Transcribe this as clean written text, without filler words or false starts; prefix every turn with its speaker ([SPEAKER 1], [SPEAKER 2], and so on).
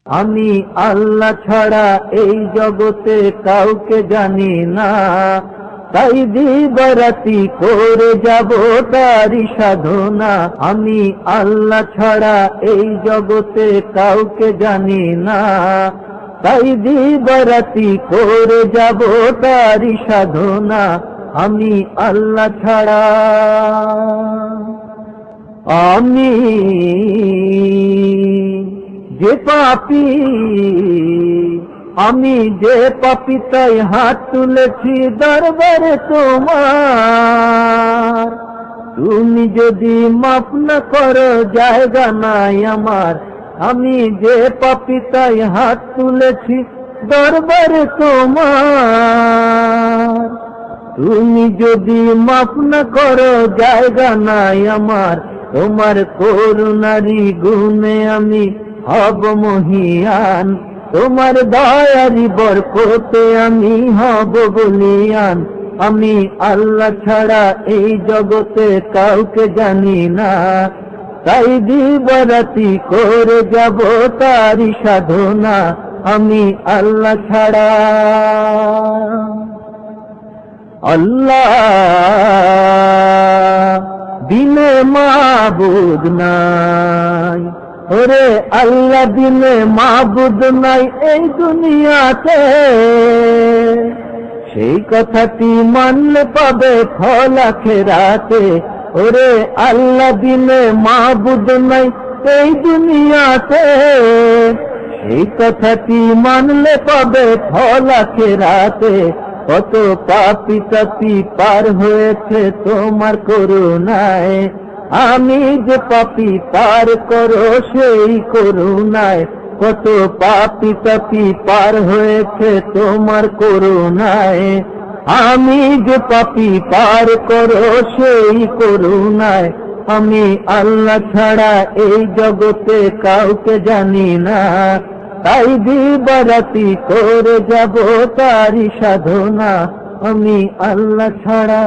[SPEAKER 1] আমি আল্লাহ ছাড়া এই জগতে কাউকে জানি না, তাই দিবারাতি করে যাব তারি সাধনা। আমি আল্লাহ ছাড়া এই জগতে কাউকে জানি না, তাই দিবারাতি করে যাব তারি সাধনা। আমি আল্লাহ ছাড়া। আমি যে পাপী, আমি যে পাপী, তাই হাত তুলেছি দরবারে তোমার। তুমি যদি মাফ না করো জায়গা নাই আমার। আমি যে পাপী, তাই হাত তুলেছি দরবারে তোমার। তুমি যদি মাফ না করো জায়গা নাই আমার। তোমার করুণারি গুণে আমি হব মহিয়ান, তোমার দয়ারি বরকতে আমি হব বলিয়ান। আমি আল্লাহ ছাড়া এই জগতে কাউকে জানি না, তাই দিবারাতি করে যাব তারি সাধনা। আমি আল্লাহ ছাড়া। আল্লাহ বিনে মাবুদ নাই, ওরে আল্লাহ বিনে মাবুদ নাই এই দুনিয়াতে। সেই কথাটি মানলে পাবে ফল আখিরাতে। ওরে আল্লাহ বিনে মাবুদ নাই এই দুনিয়াতে। সেই কথাটি মানলে পাবে ফল আখিরাতে। কত পাপী তাপী পার হয়েছে তোমার করুণায়। আমি যে পাপী পার করো সেই করুণায়। কত পাপী তাপী পার হয়েছে তোমার করুণায়। আমি যে পাপী পার করো সেই করুণায়। আমি আল্লাহ ছাড়া এই জগতে কাউকে জানি না, তাই দিবারাতি করে যাব তারি সাধনা। আমি আল্লাহ ছাড়া।